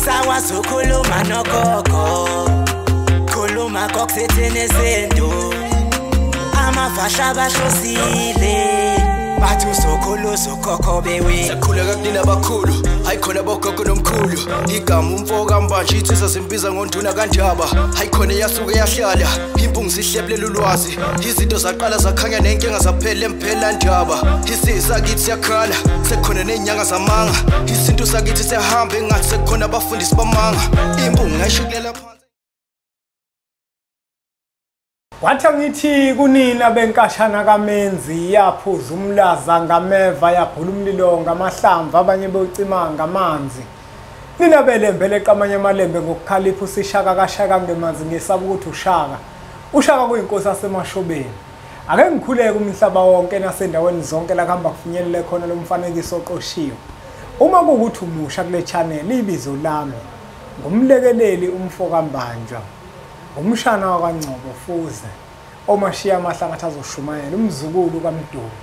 Usakwazi ukukhuluma nogogo, khuluma kokuthethene izinto, amavasha abahlosile. Bathu sokhuluza ukhokho bewe. Sakhuleka kunina abakhulu, hayi khona bogogo nomkhulu. Igama umfoka mbanje ithi sasimbiza ngonduna kanjaba. Hayi khona yasuke yahlala, impungu sihlebelela ulwazi. Izinto zaqala zakhanya nenkinga zaphela emphela njaba. Isisa kithi siyakhala, sekukhona nenyanga zamanga. Izinto sakithi siyahamba engathi sekukhona abafundisi bamanga. Impungu ngayishikelela phansi. Wathi ngithi kunina benkashana kaMenzi yaphuza umlaza ngameva yaphula umlilo ngamahlamvu abanye bocima ngamanzi. Nina belembele qamanye amalembe ngokukhalipha usishaka kashaka ngemanzi ngesaba ukuthi ushaka. Ushaka kuyinkosi yasemashobeni. Ake ngikhuleke umhlaba wonke nasendaweni zonke la kuhamba kufinyelele khona lo mfanekiso oqoshiwe. Uma kuukuthi umusha kule channel ibizo lami ngumlekeleli umfoka mbanjwa. Umshana wakwaNgcobo fuze omashiya amahlangatha azoshumayela umzukulu kaMduli.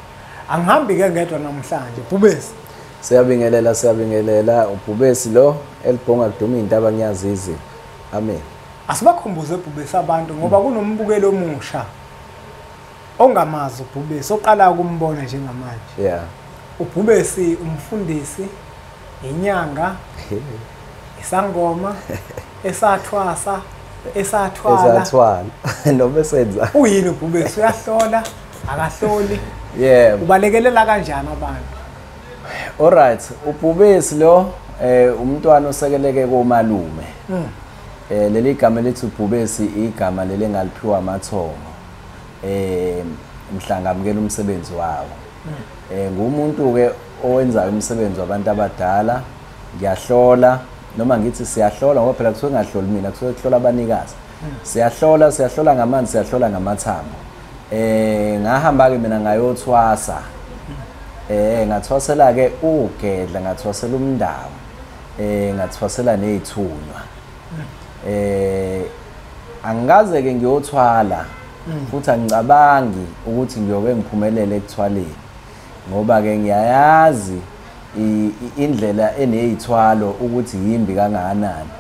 Angihambi ke ngedwa namhlanje Bhubesi. Siyabingelela uBhubesi lo elibhonga kuduma izindaba ngiyazizi. Amen. Asibakhumbuze Bhubesi abantu ngoba kunombukelo omusha ongamazi uBhubesi oqala ukumbona njengamanje. Yeah. uBhubesi umfundisi inyanga isangoma esathwasa esathwala noma senza uyini uBhubesi uyahlola akahloli yeah ubalekelela kanjani abantu? Alright, uBhubesi lo umntwana osekeleke komalume. Leli gama lethi uBhubesi igama leli engaliphiwa amathongo. Mhlangamkela umsebenzi wawo. Ngumuntu ke owenza umsebenzi wabantu abadala. Ngiyahlola noma ngithi siyahlola ngoba phela kusuke ngahloli mina kusuke kuhlola abanikazi. Siyahlola ngamanzi, siyahlola ngamathambo. Ngahamba ke mina ngayothwasa. Ngathwasela ke ugedla, ngathwasela umndawo. Ngathwasela nezithunywa. Angikaze ke ngiyothwala futhi angicabangi ukuthi ngiyoke ngiphumelele ekuthwaleni ngoba ke ngiyayazi indlela enezithwalo ukuthi yimbi kangakanani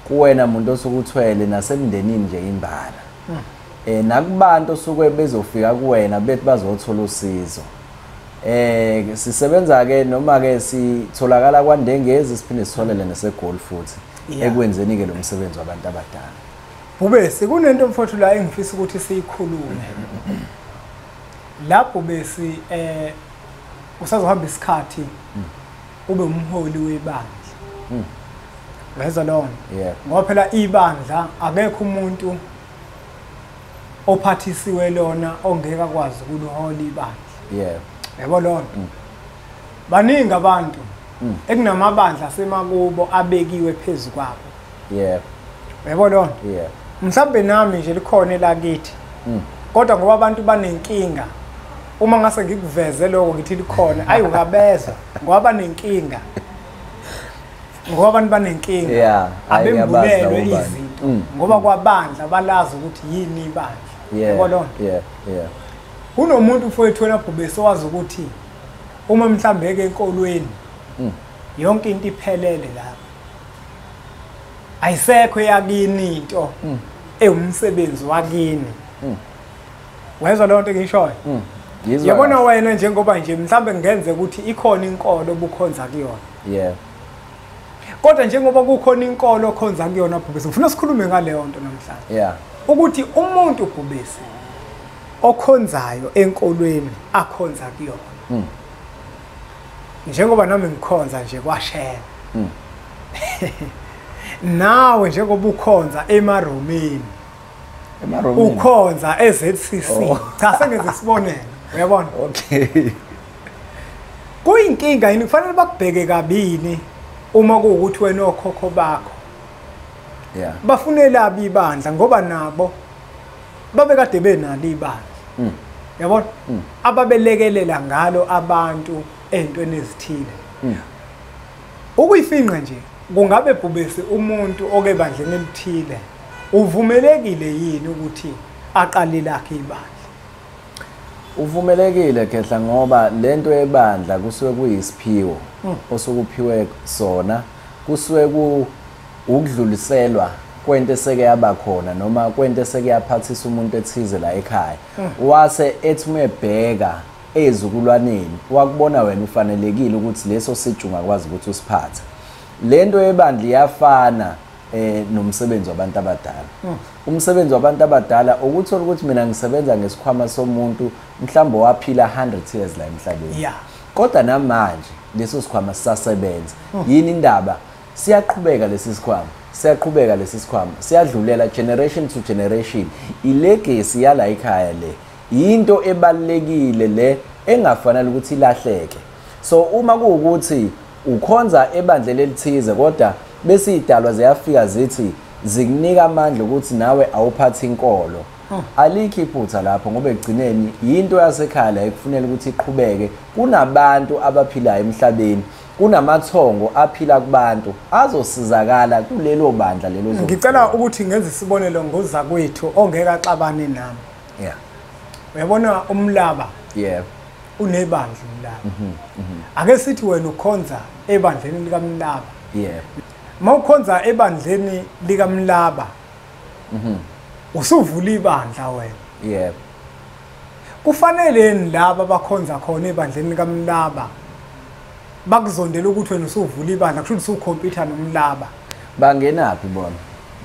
kuwena umuntu osukuthwele nasemndenini nje imbala. Nakubantu osuke bezofika kuwena bethi bazothola usizo. Sisebenza ke noma ke sitholakala kwaNdengezi siphinde sitholele nasegoli futhi ekwenzeni ke lo msebenzi wabantu abadala. Bhubesi kunento mfowethu la engifisa ukuthi siyikhulume. Lapho besi usazohamba isikhathi ube umholi webandla. Ngezwe lona. Yeah. Ngoba phela ibandla akekho umuntu ophathisiwe lona ongeke akwazi ukulihola ibandla. Yeah. Yebo lona. Baningi abantu ekunamabandla semakubo abekiwe phezulu kwabo. Yeah. Yebo lona. Yeah. Mhlambe nami nje likhona lakithi. Kodwa ngoba abantu banenkinga. Uma ngase ngikuveze lokho ngithi likhona, ayi ungabeza ngoba banenkinga. Ngoba abantu banenkinga. Yeah. Abembulelwe izinto. Ngoba kwabandla balazi ukuthi yini ibandla. Yebo lona. Yeah. Yeah. Kunomuntu mfowethu wena Bhubesi owazi ukuthi uma mhlambe ke enkolweni yonke into iphelele lapha. Ayisekho yakini into ewumsebenzi wakini. Wezwa lonto ngishoyo? Yabona wena njengoba nje mhlambe ngenze ukuthi ikhona inkolo obukhonza kuyona. Yeah. Kodwa njengoba kukhona inkolo okhonza kuyona Bhubesi ngifuna sikhulume ngaleyo nto namhlanje. Yeah. Ukuthi umuntu Bhubesi okhonzayo enkolweni akhonza kuyona. Njengoba nami ngikhonza nje kwaShela. Nawe njengoba ukhonza emaromeni. Ukhonza eZCC. Cha sengenze isibonelo. Uyabona? Okay. Kuyinkinga yini kufanele bakubheke kabili uma kuukuthi wena okhokho bakho. Yeah. Bafunela ibandla ngoba nabo babekade benalo ibandla. Yabona? Ababelekelela ngalo abantu entweni ezithile. Ukuyifinqa nje kungabe Bhubesi umuntu okebandleni elithile uvumelekile yini ukuthi aqale lakhe ibandla? Uvumelekile Khehla ngoba lento yebandla kusuke kuyisiphiwo osukuphiwe sona kusuke ukudluliselwa kwento eseke yabakhona noma kwento eseke yaphathisa umuntu ethize la ekhaya wase ethi umebheka ezikulwaneni wakubona wena ufanelekile ukuthi leso siju ungakwazi ukuthi usiphathe. Lento yebandla iyafana nomsebenzi wabantu abadala. Umsebenzi wabantu abadala ukuthola ukuthi mina ngisebenza ngesikhwama somuntu mhlawumbe waphila 100 years la emhlabeni. Kodwa namanje leso sikhwama sisasebenza. Yini indaba? Siyaqhubeka lesi sikhwama. Siyaqhubeka lesi sikhwama. Siyadlulela generation to generation. Ilegacy yala ekhaya le. Into ebalekile le engafanele ukuthi ilahleke. So uma kuukuthi ukhonza ebandleni elithize kodwa bese idalwa ziyafika zithi zikunika amandla ukuthi nawe awuphathe inkolo. Alikho iphutha lapho ngoba egcineni into yasekhaya la ekufanele ukuthi iqhubeke. Kunabantu abaphilayo emhlabeni. Kunamathongo aphila kubantu azosizakala kulelo bandla lelo. Ngicela ukuthi ngenze isibonelo ngoza kwethu ongeke axabane nami. Uyabona umlaba? Unebandla umlaba. Ake sithi wena ukhonza ebandleni likaMlaba. Mawukhonza ebandleni likaMlaba. Usuvula ibandla wena. Kufanele laba abakhonza khona ebandleni likaMlaba bakuzondela ukuthi wena usuvula ibandla kusho ukuthi ukhompyutha nomlaba. Bangenaphi bona?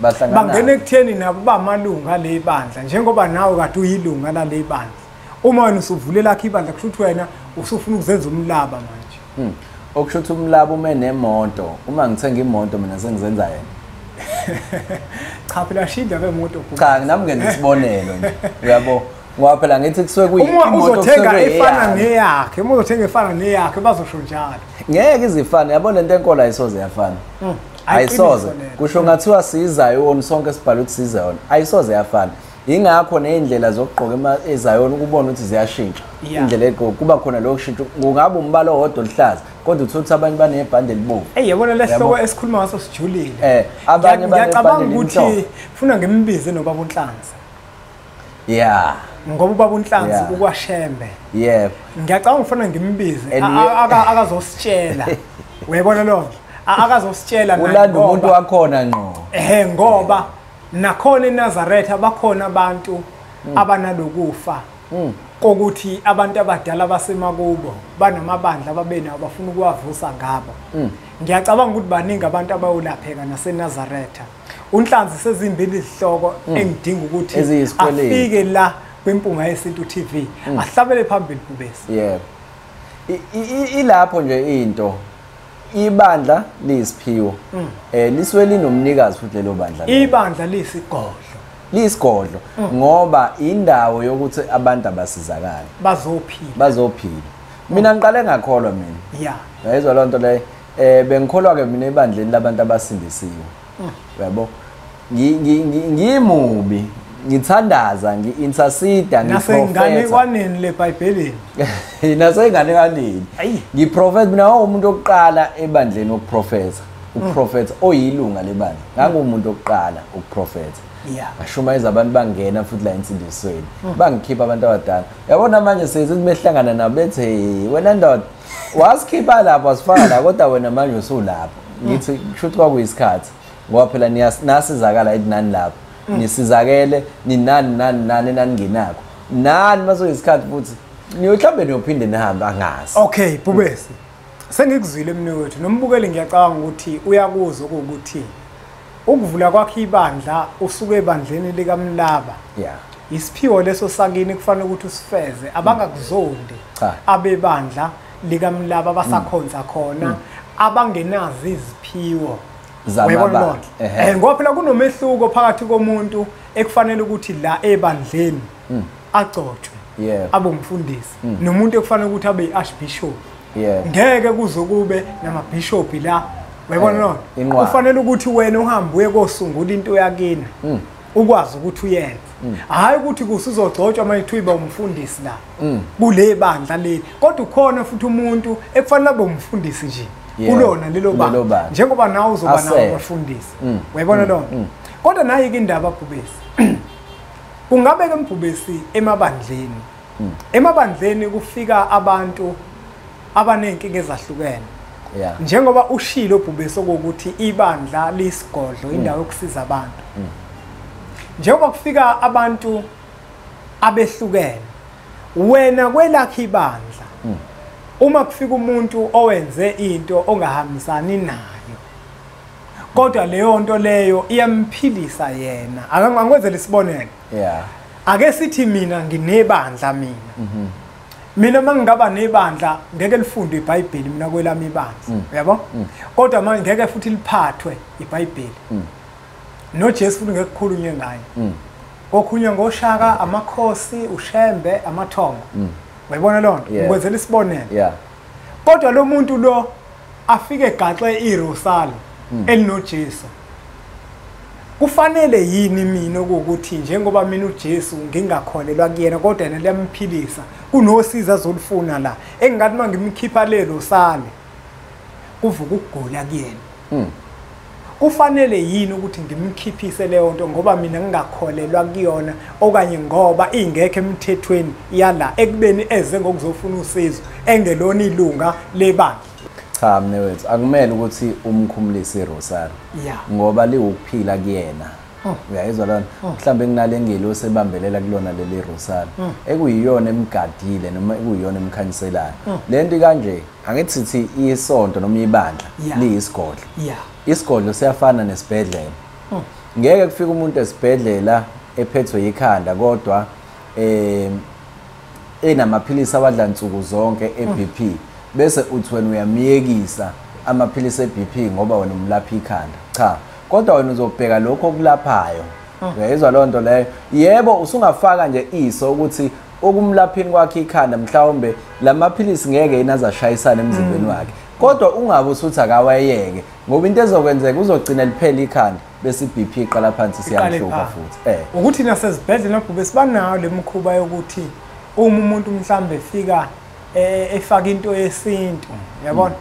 Bahlangana. Bangena ekutheni nabo bamalunga le bandla njengoba nawe kade uyilunga la le bandla. Uma wena usuvulela lakho ibandla kusho ukuthi wena usufuna ukuzenza umlaba manje. Okusho ukuthi umlaba ume nemoto. Uma ngithenga imoto mina sengizenza yena. Cha phela shinda bemoto. Cha nami ngenza isibonelo nje. Uyabo? Ngoba phela ngithi kusuke kuyimoto uzothenga efana neyakhe, uma uzothenga efana neyakhe bazosho njalo. Ngeke izifane, yabona lento enkolo ayisoze yafana. Ayisoze. Kusho ngathiwa sizayo sonke sibhala ukuthi sizayona. Ayisoze yafana. Ingakho neindlela zokugqoka ezayona ukubona ukuthi ziyashintsha. Indlela egqoka kuba khona lokho shintsho. Kungabe umbala owodwa oluhlaza kodwa uthola abantu banebhande libovu. Yabona lehloko esikhuluma ngaso sijulile. Abanye ngiyacabanga ukuthi ufuna ngimbize nobaba uNhlanzi. Ngoba ubaba uNhlanzi ukwashembe. Ngiyacabanga ufuna ngimbize akazositshela. Uyabona lo? Akazositshela naye. Ulanda umuntu wakhona ngqo. Ngoba nakhona eNazaretha bakhona abantu abanalokufa. Kokuthi abantu abadala basemakubo banamabandla ababenayo bafuna ukuwavusa ngabo. Ngiyacabanga ukuthi baningi abantu abayolapheka naseNazaretha. uNhlanzi sezimbili izihloko engidinga ukuthi afike la kwimpunga yesintu TV ahlabele phambili kubese. Ilapho nje into ibandla lisiphiwo lisuke linomnikazi futhi lelo bandla. Ibandla lisigodlo. Lisigodlo ngoba indawo yokuthi abantu abasizakala bazophila. Mina ngiqale ngakholwa mina. Yayizwa lonto le bengikholwa ke mina ebandleni labantu abasindisiwe. Yabo ngimubi ngithandaza ngi-intercede nasengane kwanini le Bhayibhelini nasengane kanini ngiprofeta mina umuntu oqala ebandleni okuprofesa ukuprofetha oyilunga lebandla ngakumuntu oqala ukuprofetha ngashumayeza abantu bangena futhi la insindisweni bangikhipha abantu abadala yabona manje sithi mehlangana nabo bethi wena ndoda wasikhipha lapho asifana kodwa wena manje usulapho ngithi kushuthi kwakuyisikhathi ngoba phela nasizakala nani lapho nisizakele ninani nginakho nani masoyisikhathi futhi niyomhlambe niyophinde nihamba angazi. Okay Bhubesi sengikuzwile mina wethu nombukeli ngiyacabanga ukuthi uyakuzwa ukuthi ukuvula kwakhe ibandla usuke ebandleni likaMlaba isiphiwo leso sakini kufanele ukuthi usifeze abangakuzondi abebandla likaMlaba basakhonza khona abangenazi iziphiwo zamabandla. Ngoba phela kunomehluko phakathi komuntu ekufanele ukuthi la ebandleni agcotshwe abe umfundisi nomuntu ekufanele ukuthi abe iarchbishop. Ngeke kuzokube namabishop la uyabona nona kufanele ukuthi wena uhambe uye kosungula into yakini ukwazi ukuthi uyenze hayi ukuthi kusizogcotshwa manje thiba umfundisi la kule bandla leli kodwa ukhona futhi umuntu ekufanele abe umfundisi nje kulona lelo bandla njengoba nawe uzoba nawo abafundisi uyabona lo kodwa nayi indaba Bhubesi kungabe ke Mbhubesi emabandleni kufika abantu abanenkinga ezahlukene njengoba ushilo Bhubesi ukuthi ibandla lisigodlo indawo yokusiza abantu njengoba kufika abantu abehlukene wena kwelakhe ibandla uma kufika umuntu owenze into ongahambisani nayo kodwa leyo nto leyo iyamphilisa yena angikwenzela isibonelo ake sithi mina nginebandla mina mangingaba nebandla ngeke lifunde iBhayibheli mina kwelami ibandla uyabo kodwa manje ngeke futhi liphathwe iBhayibheli noJesu futhi ngeke kukhulunywe ngaye kokhulunywa ngoShaka amakhosi uShembe amathongo uyabona lonto ngikwenzela isibonelo kodwa lo muntu lo afike egaxe iRosali elinoJesu kufanele yini mina ukuthi njengoba mina uJesu ngingakholelwa kuyena kodwa yena liyamphilisa kunosiza azolufuna la engathi mangimkhipha lelo sale kuvuka ukugula kuyena kufanele yini ukuthi ngimkhiphise leyo nto ngoba mina ngingakholelwa kuyona okanye ngoba ingekho emthethweni yala ekubeni eze ngokuzofuna usizo engelona ilunga lebandla cha mnewethu akumele ukuthi umkhumulise iRosari ngoba liwukuphila kuyena uyayizwa lona mhlambe kunale ngelo sebambelela kulona leli Rosari ekuyiyona emgadile noma ekuyiyona emkhanyiselayo lento kanje angithi sithi isonto noma ibandla liyisigodlo isigodlo siyafana nesibhedlela ngeke kufike umuntu esibhedlela ephethwe ikhanda kodwa enamaphilisi abadla nsuku zonke eBP bese uthi wena uyamiyekisa amaphilisi eBP ngoba wena umlapha ikhanda cha kodwa wena uzobheka lokho okulaphayo uyayizwa lonto leyo yebo usungafaka nje iso ukuthi okumlaphini kwakhe ikhanda mhlawumbe lamaphilisi ngeke inazashayisana emzimbeni wakhe kodwa ungabe usuthi akawayeke ngoba into ezokwenzeka uzogcina liphela ikhanda bese iBP iqala phansi siyamhluka futhi ukuthi nasezibhedlela naBhubesi banayo lemkhuba yokuthi uma umuntu mhlambe efika efaka into yesintu yabona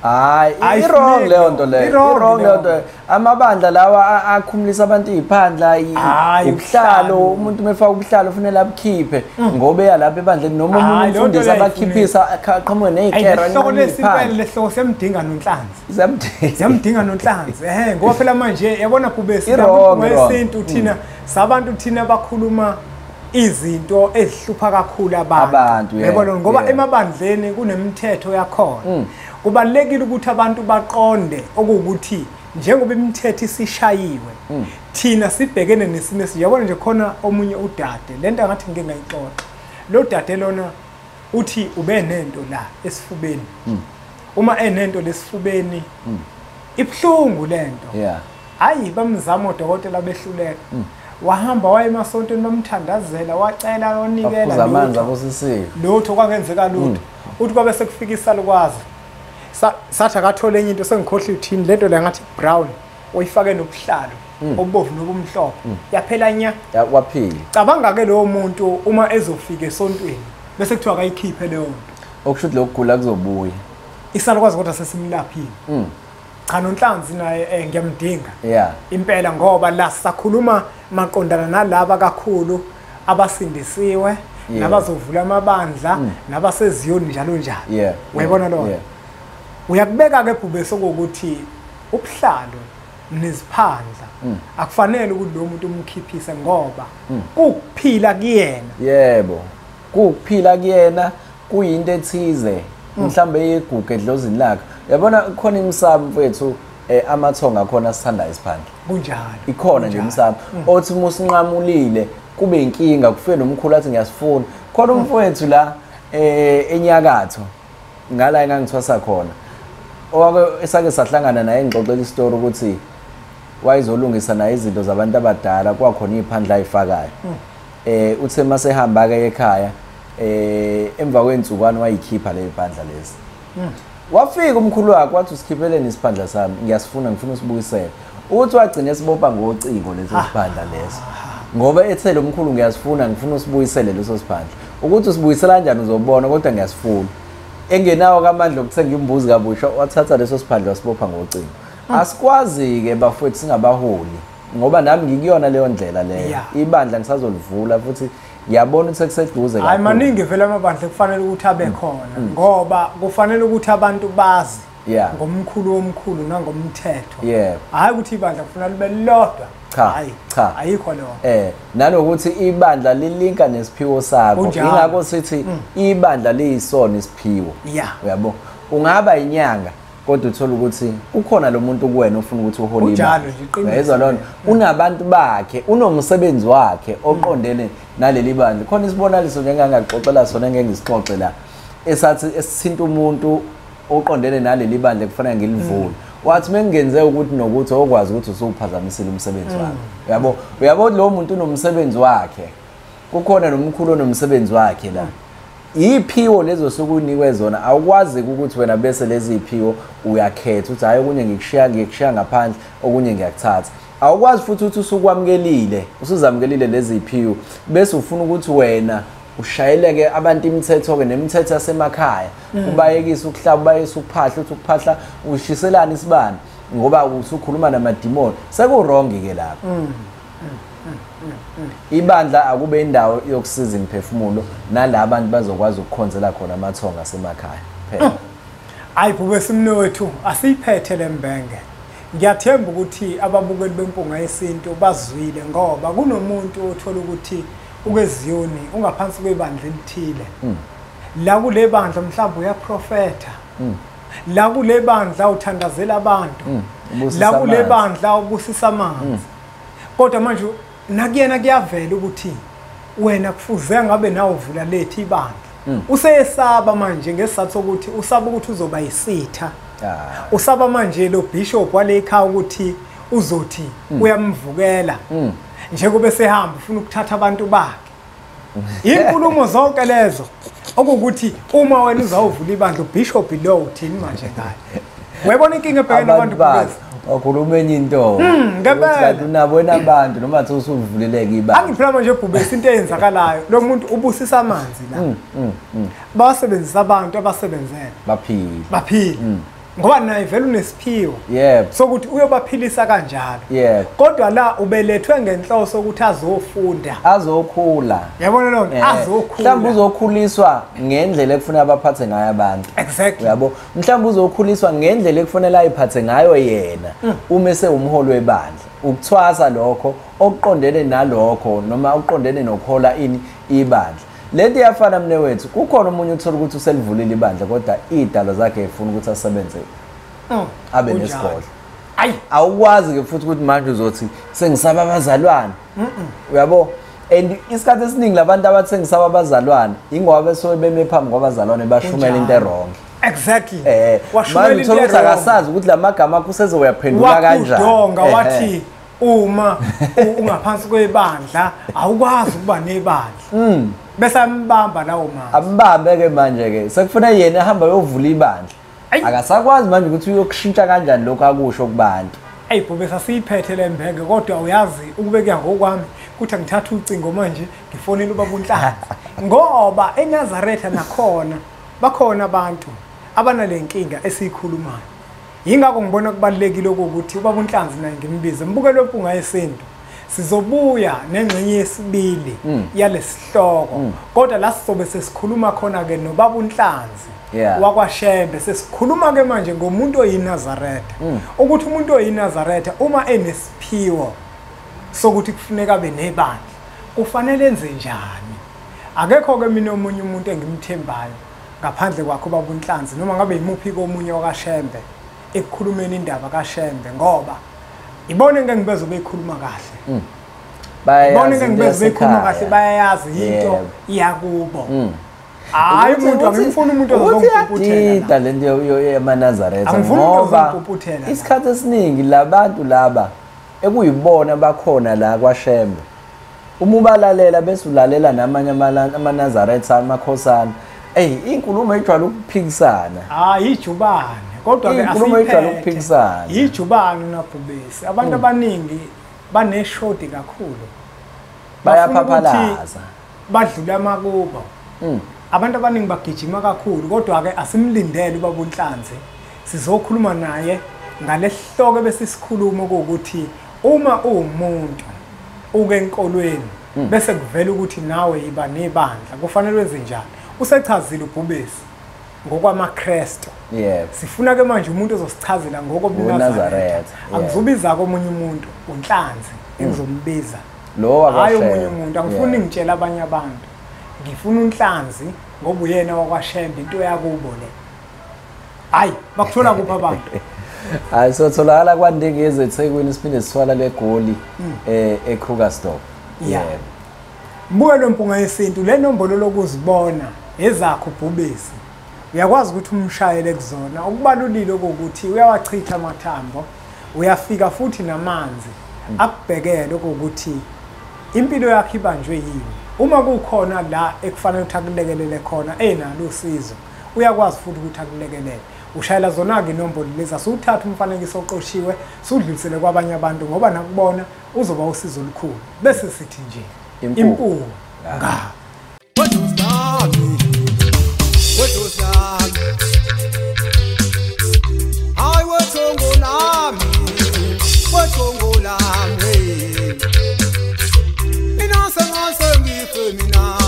hayi wrong leyo nto leyo wrong leyo nto amabandla lawa akhumulisa abantu iziphandla ubuhlalo umuntu mefaka ubuhlalo ufanele abukhiphe ngoba yalapha ebandleni noma umuntu umfundisi abakhiphisa aqhamuke nezikera ngeziphanda lehloko semdinga nonhlanzi semdinga nonhlanzi ngoba phela manje yabona Bhubesi wesintu thina sabantu thina bakhuluma izinto ezihlupha kakhulu abantu yabona ngoba emabandleni kunemithetho yakhona kubalekile ukuthi abantu baqonde okuthi njengoba imithetho isishayiwe thina sibhekene nesimo esiyabona nje khona omunye udade lento ngathi ngeke ngayixoxa lo dade lona uthi ube nento la esifubeni uma enento lesifubeni ibhlungu lento hayi bamzama odokotela behluleka wahamba waye emasontweni bamthandazela wacela onikela amanzi abosisiwe lutho kwangenzeka lutho uthi kwabe sekufika isalukwazi sathi akathole enye into sengikhohle uthini lento la ngathi brown oyifake nobuhlalo obubovu nobumhlophe yaphela nya yakwaphila cabanga ke lo muntu uma ezofika esontweni bese kuthiwa akayikhiphe leyo nto okusho ukuthi lokugula kuzobuya isalukwazi kodwa sesimlaphile cha nonhlanzi naye ngiyamdinga impela ngoba la sakhuluma maqondana nalabo kakhulu abasindisiwe nabazovula amabandla nabaseziyoni njalo njalo uyabona lo uyakubeka ke Bhubesi ukuthi ubuhlalo neziphandla akufanele ukuthi lo muntu umkhiphise ngoba kukuphila kuyena yebo kukuphila kuyena kuyinto ethize mhlambe yegugu edlozini lakhe yabona khona imsamo mfethu amathonga khona sithanda isiphandla kunjalo ikhona nje imsamo othi musinqamulile kube inkinga kufike nomkhulu athi ngiyasifuna khona umfowethu la enyakatho ngala engangithwasa khona owake esake sahlangana naye ngixoxela istory ukuthi wayizolungisa naye izinto zabantu abadala kwakhona iziphandla ayifakayo uthe mase ehamba ke ekhaya emva kwensukwana wayikhipha le ibandla lezi wafika umkhulu wakhe wathi usikhiphele isiphandla sami ngiyasifuna ngifuna usibuyisele uthi wagcina esibopha ngocingo leso siphandla leso ngoba ethe lo mkhulu ngiyasifuna ngifuna usibuyisele leso siphandla ukuthi usibuyisela kanjani uzobona kodwa ngiyasifuna engenawo kamandla okuthenga imbuzi kabusha wathatha leso siphandla wasibopha ngocingo asikwazi ke bafowethu singabaholi ngoba nami ngikuyona leyo ndlela leyo ibandla ngisazolivula futhi ngiyabona ukuthi sekuseduze kakhulu hayi maningi vele amabandla kufanele ukuthi abe khona ngoba kufanele ukuthi abantu bazi Yeah. ngomkhulu omkhulu nangomthetho. Yeah. Hayi ukuthi ibandla kufuna libe lodwa. Hayi, cha. Ayikho lo. Nanokuthi ibandla lilinka nesiphiwo sakho. Ingakho sithi ibandla liyisona isiphiwo. Yeah. Uyabo? Ungaba inyanga kodwa uthola ukuthi ukhona lo muntu kuwena ofuna ukuthi uhole imali. Unjalo nje iqiniso. Yezwa lona unabantu bakhe, unomsebenzi wakhe oqondene naleli bandla. Khona isibonaliso njengangaxoxela sona ngeke ngisixoxe la. Esathi esithinta umuntu oqondene naleli bandla kufanele ngilivule. Wathi mengenze ukuthi nokuthi okwazi ukuthi usuphazamisile umsebenzi wakhe. Uyabo lo muntu unomsebenzi wakhe. Kukhona nomkhulu onomsebenzi wakhe la. Iphiwo lezo sokunikwe zona awukwazi ukuthi wena bese lezi iphiwo uyakhetha uthi hayi okunye ngikushiya ngaphandle okunye ngiyakuthatha. Awukwazi futhi ukuthi usukwamkelile usuzamkelile lezi iphiwo bese ufuna ukuthi wena ushayeleke abantu imithetho ke nemithetho yasemakhaya ubayekisa ukuhlaba ubayisa ukuphahla uthi ukuphahla ushiselana isibani ngoba usukhuluma namadimoni sekuwrong ke lapha. Ibandla akube indawo yokusiza imphefumulo nalabo abantu bazokwazi ukukhonzela khona amathonga asemakhaya phela. Hayi bube simnotho asiyiphethe lembenge. Ngiyathemba ukuthi ababukeli bempunga yesintu bazwile ngoba kunomuntu othola ukuthi ukweziyoni ungaphansi kwebandla elithile. La kule bandla mhlawumbe uyaprofeta. La kule bandla uthandazela abantu. La kule bandla ubusisa amanzi. Kodwa manje nakuyena kuyavela ukuthi wena kufuze ngabe nawe uvula lethi ibandla. Useyesaba manje ngesizathu sokuthi usaba ukuthi uzoba yisitha. Usaba manje lo bishop wale ekhaya ukuthi uzothi uyamvukela. Njengoba sehamba ufuna ukuthatha abantu bakhe. Inkulumo zonke lezo okuthi uma wena uzawuvula ibandla ubishop lo uthini manje ngayo. Wayibona inkinga ebhekene nabantu bakhe. Wakhuluma enye into. Ngathi unabona abantu noma athi usuvuleleka ibandla. Angiphela manje ebhubesi into eyenzakalayo. Lo muntu ubusisa amanzi la. Basebenzisa abantu abasebenzele. Baphile. Ngoba naye vele unesiphiwo. Sokuthi uyobaphilisa kanjalo. Kodwa la ubelethwe ngenhloso ukuthi azofunda. Azokhula. Yabona lona azokhula. Mhlawumbe uzokhuliswa ngendlela ekufuna abaphathe ngayo abantu. Exactly. Uyabo? Mhlawumbe uzokhuliswa ngendlela ekufanele ayiphathe ngayo yena uma esewumholi webandla. Ukuthwasa lokho okuqondene nalokho noma okuqondene nokhola ibandla. Lento iyafana mnewethu kukhona umunye uthola ukuthi uselivulile ibandla kodwa idala zakhe efuna ukuthi asebenze abe nesigodlo. Awukwazi ke futhi ukuthi manje uzothi sengisaba abazalwane. Uyabo? And isikhathi esiningi labantu abathi sengisaba abazalwane ingoba beso beme phambi kwabazalwane bashumela into errong. Exactly. Washumela into errong. Manje akasazi ukuthi lamagama kusezo uyaphendula kanjani. Wakudonga wathi uma ungaphansi kwebandla awukwazi ukuba nebandla. Bese ambamba lawo manje. Ambambe ke manje ke sekufuna yena ahamba yovula ibandla. Akasakwazi manje ukuthi uyokushintsha kanjani lokho akusho kubantu. Bube sasiyiphethe lembenge kodwa uyazi ukubeka ngokwami kuthi ngithatha ucingo manje ngifonela ubaba uNhlanzi. Ngoba eNazaretha nakhona bakhona abantu abanalenkinga esikhulumayo. Yingakho ngibona kubalekile ukuthi ubaba uNhlanzi naye ngimbize mbukelo wempunga yesintu. Sizobuya nengxenye yesibili yalesihloko kodwa la sizobe sesikhuluma khona ke nobaba uNhlanzi wakwaShembe sesikhuluma ke manje ngomuntu oyinazaretha ukuthi umuntu oyinazaretha uma enesiphiwo sokuthi kufuneka abe nebandla kufanele enze njani. Akekho ke mina omunye umuntu engimthembayo ngaphandle kwakho ubaba uNhlanzi noma ngabe yimuphi komunye wakaShembe ekukhulumeni indaba kaShembe ngoba ibone ngeke ngibezo beyikhuluma kahle. Ibone ngeke ngibezo beyikhuluma kahle bayayazi into yakubo. Hayi umuntu angifuni umuntu ozongiphuphutela. Lento yamaNazaretha ngoba isikhathi esiningi labantu laba ekuyibona bakhona la kwaShembe. Uma ubalalela bese ulalela namanye amaNazaretha amakhosana. Inkulumo ejwayele ukuphikisana. Ijubane. Kodwa ke asiphikisana. Ijubane nabhubesi. Abantu abaningi baneshoti kakhulu. Bayaphaphalaza. Badlula amakubo. Abantu abaningi bagijima kakhulu kodwa ke asimlindele ubaba uNhlanzi. Sizokhuluma naye ngalesihloko besisikhuluma ukuthi uma umuntu uke enkolweni bese kuvela ukuthi nawe yiba nebandla kufanele wenze njani. Usechazile ubhubesi ngokwamaKristu. Yebo. Sifuna ke manje umuntu ozosichazela ngokobuNazaretha. Akuzubiza komunye umuntu uNhlanzi engizombiza. Lo Hayi wakwaShembe. omunye umuntu angifuni ngitshela abanye abantu. Ngifuna uNhlanzi ngoba uyena wakwaShembe into yakubo le. Hayi bakuthola kuphi abantu? Hayi sotholakala kwaNdingezi eThekwini siphinde sithwala legoli eKrugersdorp. Yebo. Mbuye lo mpunga yesintu le nombolo lokuzibona ezakho ubhubesi. Uyakwazi ukuthi umshayele kuzona okubalulile ukuthi uyawachitha amathambo uyafika futhi namanzi akubhekele ukuthi impilo yakhe ibanjwe yini. Uma kukhona la ekufanele ukuthi akulekelele khona enalo usizo uyakwazi futhi ukuthi akulekelele. Ushayela zona-ke inombolo lezi asuthatha umfanekiso oqoshiwe sudlulisele kwabanye abantu ngoba nakubona uzoba usizo olukhulu bese sithi nje impunga nga Mina sengife mina